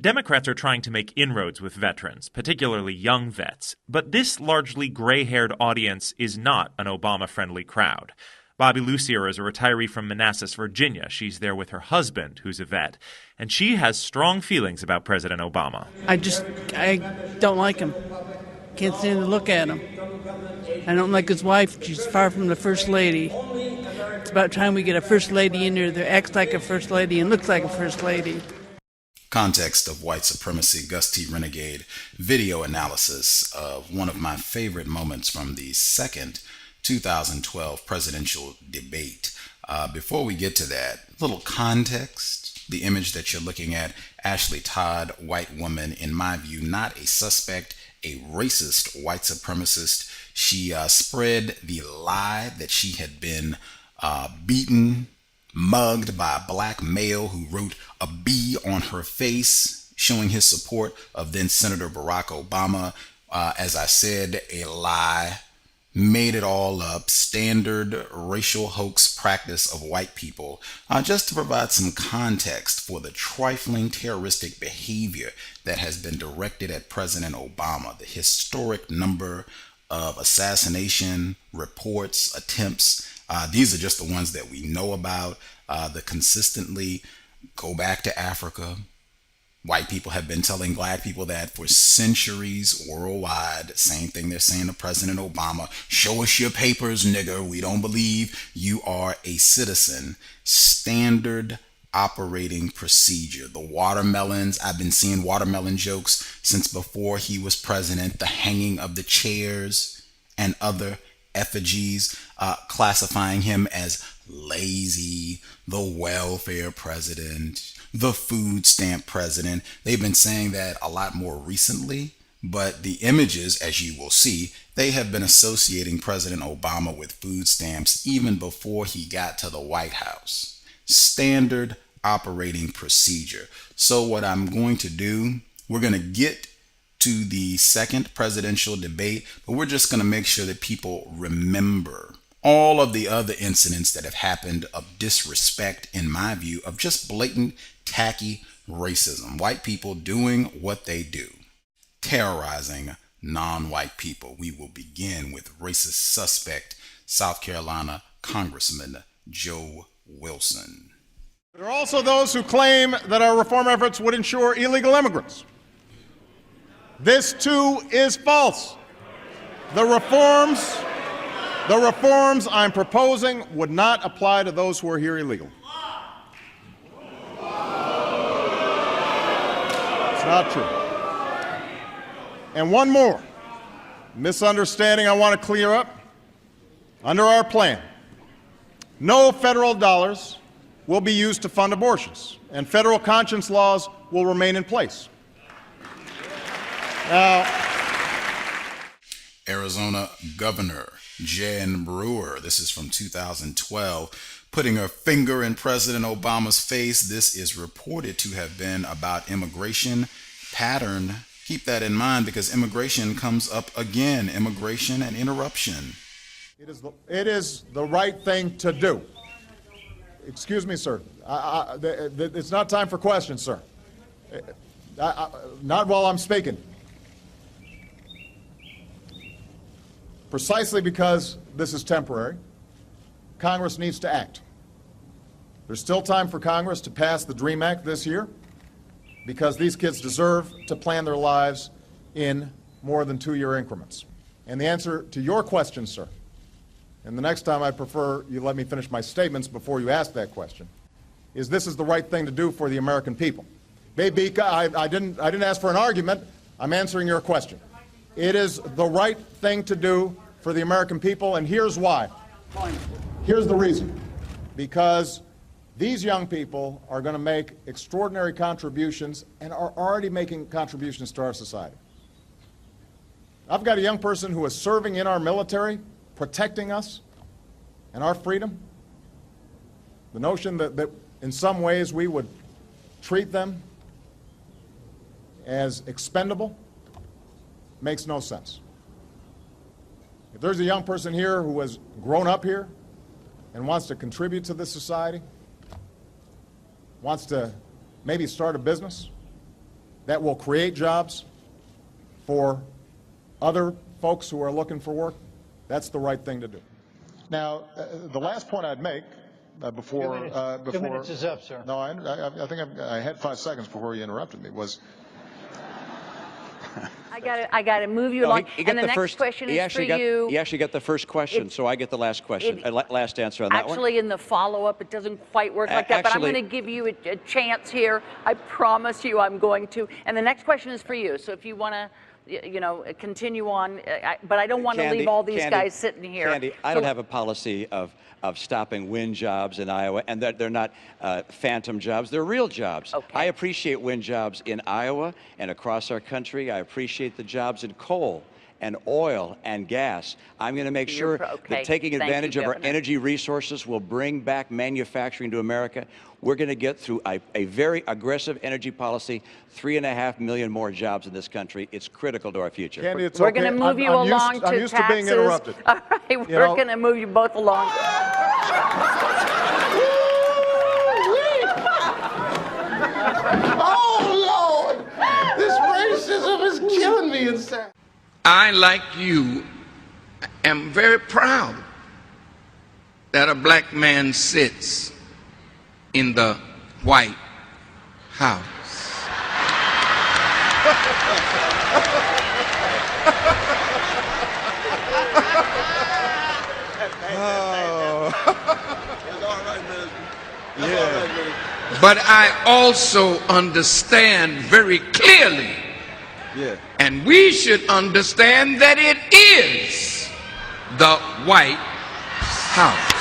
Democrats are trying to make inroads with veterans, particularly young vets, but this largely gray-haired audience is not an Obama-friendly crowd. Bobby Lucier is a retiree from Manassas, Virginia. She's there with her husband, who's a vet, and she has strong feelings about President Obama. I don't like him. Can't stand to look at him. I don't like his wife. She's far from the first lady. It's about time we get a first lady in there that acts like a first lady and looks like a first lady. Context of white supremacy, Gus T. Renegade, video analysis of one of my favorite moments from the second 2012 presidential debate. Before we get to that, little context. The image that you're looking at, Ashley Todd, white woman, in my view, not a suspect, a racist white supremacist. She spread the lie that she had been beaten, mugged by a black male who wrote a B on her face, showing his support of then Senator Barack Obama. As I said, a lie, made it all up, standard racial hoax practice of white people, just to provide some context for the trifling terroristic behavior that has been directed at President Obama, the historic number of assassination reports, attempts. These are just the ones that we know about. The consistently go back to Africa. White people have been telling black people that for centuries worldwide. Same thing they're saying to President Obama. Show us your papers, nigger. We don't believe you are a citizen. Standard operating procedure. The watermelons, I've been seeing watermelon jokes since before he was president. The hanging of the chairs and other effigies, classifying him as lazy, the welfare president, the food stamp president. They've been saying that a lot more recently, but the images, as you will see, they have been associating President Obama with food stamps even before he got to the White House. Standard operating procedure. So what I'm going to do, we're going to get to the second presidential debate, but we're just going to make sure that people remember all of the other incidents that have happened of disrespect, in my view, of just blatant, tacky racism. White people doing what they do, terrorizing non-white people. We will begin with racist suspect, South Carolina Congressman Joe Wilson. There are also those who claim that our reform efforts would ensure illegal immigrants. This too is false. The reforms I'm proposing would not apply to those who are here illegally. It's not true. And one more misunderstanding I want to clear up. Under our plan, no federal dollars will be used to fund abortions, and federal conscience laws will remain in place. Now, Arizona Governor Jan Brewer, this is from 2012, putting her finger in President Obama's face. This is reported to have been about immigration pattern. Keep that in mind because immigration comes up again, immigration and interruption. It is the right thing to do. Excuse me, sir. It's not time for questions, sir. Not while I'm speaking. Precisely because this is temporary, Congress needs to act. There's still time for Congress to pass the DREAM Act this year because these kids deserve to plan their lives in more than 2-year increments. And the answer to your question, sir, and the next time I'd prefer you let me finish my statements before you ask that question, is this is the right thing to do for the American people. Baby, I didn't ask for an argument. I'm answering your question. It is the right thing to do for the American people, and here's why. Here's the reason. Because these young people are going to make extraordinary contributions and are already making contributions to our society. I've got a young person who is serving in our military, protecting us and our freedom. The notion that in some ways we would treat them as expendable makes no sense. If there's a young person here who has grown up here and wants to contribute to this society, wants to maybe start a business, that will create jobs for other folks who are looking for work, that's the right thing to do. Now, the last point I'd make before 2 minutes is up, sir. No, I think I had 5 seconds before you interrupted me. Was I got to move you along. And the next question is for you. He actually got the first question, so I get the last question, last answer on that one. Actually, in the follow-up, it doesn't quite work like that, but I'm going to give you a chance here. I promise you I'm going to. And the next question is for you. So if you want to, you know, continue on, but I don't want to leave all these guys sitting here. Candy, I don't have a policy of stopping wind jobs in Iowa, and they're not phantom jobs. They're real jobs. Okay. I appreciate wind jobs in Iowa and across our country. I appreciate the jobs in coal and oil and gas. I'm going to make sure that taking advantage of our energy resources will bring back manufacturing to America. We're going to get through a very aggressive energy policy, 3.5 million more jobs in this country. It's critical to our future. Candy, it's We're going to move you along to taxes. I'm used to being interrupted. All right, we're going to move you both along. Oh, Lord! This racism is killing me inside. I, like you, am very proud that a black man sits in the White House. But I also understand very clearly, and we should understand that it is the White House.